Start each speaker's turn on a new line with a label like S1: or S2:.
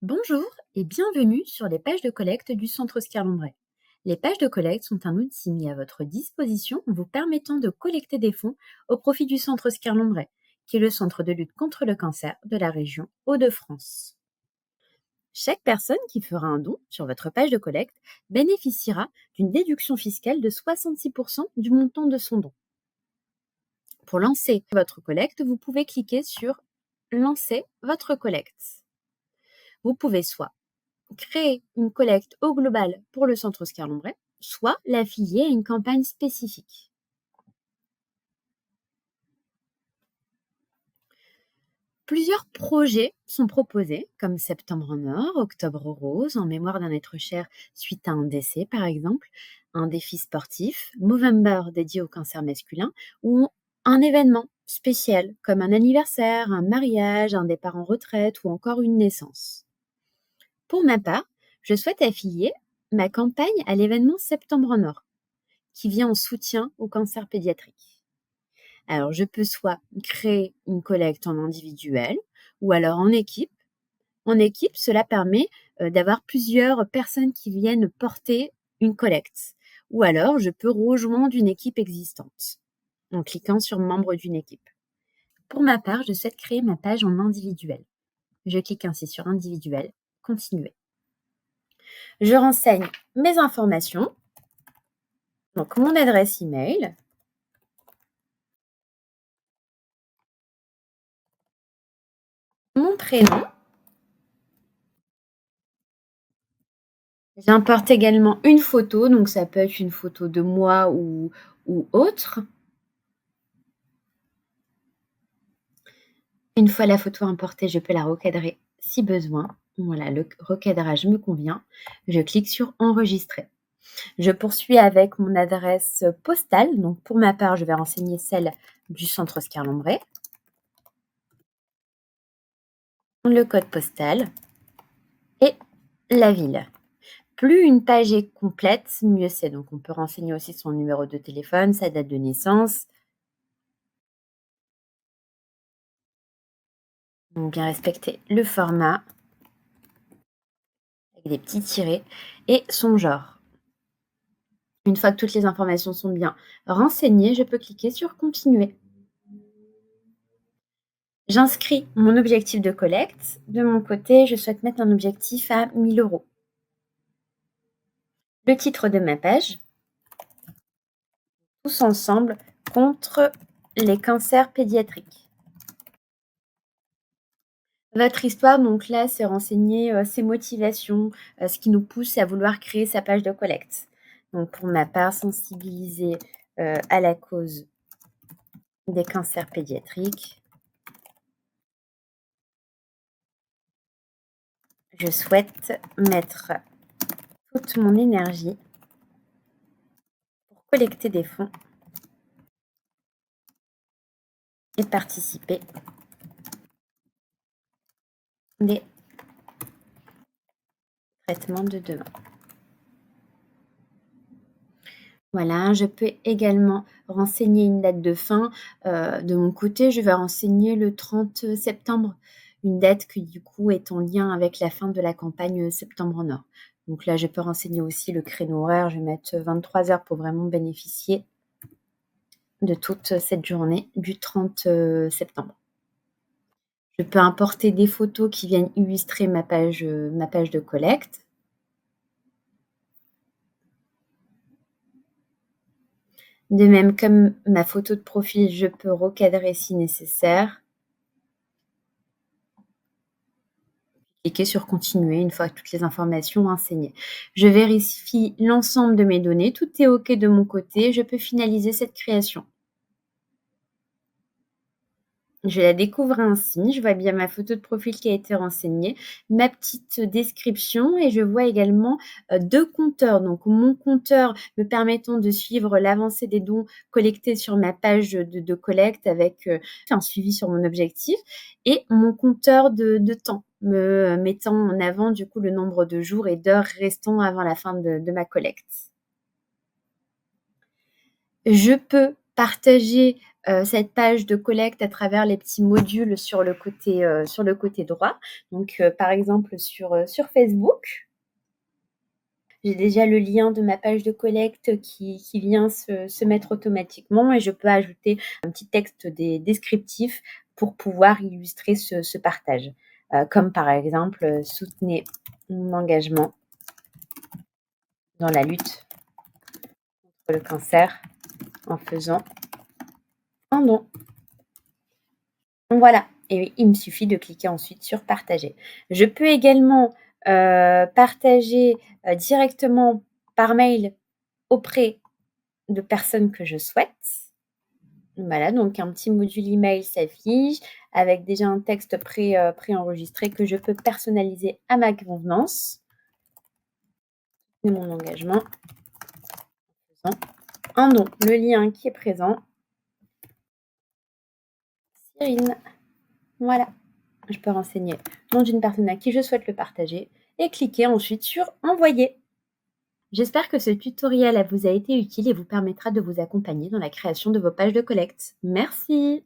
S1: Bonjour et bienvenue sur les pages de collecte du Centre Oscar Lombray. Les pages de collecte sont un outil mis à votre disposition vous permettant de collecter des fonds au profit du Centre Oscar Lombray, qui est le centre de lutte contre le cancer de la région Hauts-de-France. Chaque personne qui fera un don sur votre page de collecte bénéficiera d'une déduction fiscale de 66% du montant de son don. Pour lancer votre collecte, vous pouvez cliquer sur Lancer votre collecte. Vous pouvez soit créer une collecte au global pour le centre Oscar Lombray, soit l'affilier à une campagne spécifique. Plusieurs projets sont proposés, comme Septembre en or, Octobre rose, en mémoire d'un être cher suite à un décès par exemple, un défi sportif, Movember dédié au cancer masculin, ou un événement spécial comme un anniversaire, un mariage, un départ en retraite ou encore une naissance. Pour ma part, je souhaite affilier ma campagne à l'événement Septembre en or, qui vient en soutien au cancer pédiatrique. Alors, je peux soit créer une collecte en individuel ou alors en équipe. En équipe, cela permet d'avoir plusieurs personnes qui viennent porter une collecte. Ou alors, je peux rejoindre une équipe existante en cliquant sur membre d'une équipe. Pour ma part, je souhaite créer ma page en individuel. Je clique ainsi sur individuel, continuer. Je renseigne mes informations, donc mon adresse email, mon prénom. J'importe également une photo, donc ça peut être une photo de moi ou autre. Une fois la photo importée, je peux la recadrer si besoin. Voilà, le recadrage me convient. Je clique sur enregistrer. Je poursuis avec mon adresse postale. Donc pour ma part, je vais renseigner celle du centre Oscar Lombray. Le code postal et la ville. Plus une page est complète, mieux c'est. Donc on peut renseigner aussi son numéro de téléphone, sa date de naissance. Donc bien respecter le format avec des petits tirets et son genre. Une fois que toutes les informations sont bien renseignées, je peux cliquer sur continuer. J'inscris mon objectif de collecte. De mon côté, je souhaite mettre un objectif à 1 000 €. Le titre de ma page, tous ensemble contre les cancers pédiatriques. Votre histoire, donc là, c'est renseigner ses motivations, ce qui nous pousse à vouloir créer sa page de collecte. Donc pour ma part, sensibiliser à la cause des cancers pédiatriques. Je souhaite mettre toute mon énergie pour collecter des fonds et participer des traitements de demain. Voilà, je peux également renseigner une date de fin. De mon côté, je vais renseigner le 30 septembre, une date qui du coup est en lien avec la fin de la campagne Septembre en or. Donc là, je peux renseigner aussi le créneau horaire. Je vais mettre 23 heures pour vraiment bénéficier de toute cette journée du 30 septembre. Je peux importer des photos qui viennent illustrer ma page de collecte. De même, comme ma photo de profil, je peux recadrer si nécessaire. Cliquer sur continuer une fois toutes les informations renseignées. Je vérifie l'ensemble de mes données. Tout est OK de mon côté. Je peux finaliser cette création. Je la découvre ainsi. Je vois bien ma photo de profil qui a été renseignée, ma petite description et je vois également 2 compteurs. Donc mon compteur me permettant de suivre l'avancée des dons collectés sur ma page de collecte avec un suivi sur mon objectif et mon compteur de temps me mettant en avant du coup le nombre de jours et d'heures restant avant la fin de ma collecte. Je peux partager cette page de collecte à travers les petits modules sur le côté droit. Donc, par exemple sur Facebook, j'ai déjà le lien de ma page de collecte qui vient se mettre automatiquement et je peux ajouter un petit texte descriptif pour pouvoir illustrer ce partage. Comme par exemple, soutenez mon engagement dans la lutte contre le cancer en faisant un don. Donc voilà, et il me suffit de cliquer ensuite sur partager. Je peux également partager directement par mail auprès de personnes que je souhaite. Voilà, donc un petit module email s'affiche avec déjà un texte préenregistré que je peux personnaliser à ma convenance. Et mon engagement en faisant un don. Le lien qui est présent, Cyrine. Voilà, je peux renseigner le nom d'une personne à qui je souhaite le partager et cliquer ensuite sur envoyer. J'espère que ce tutoriel vous a été utile et vous permettra de vous accompagner dans la création de vos pages de collecte. Merci!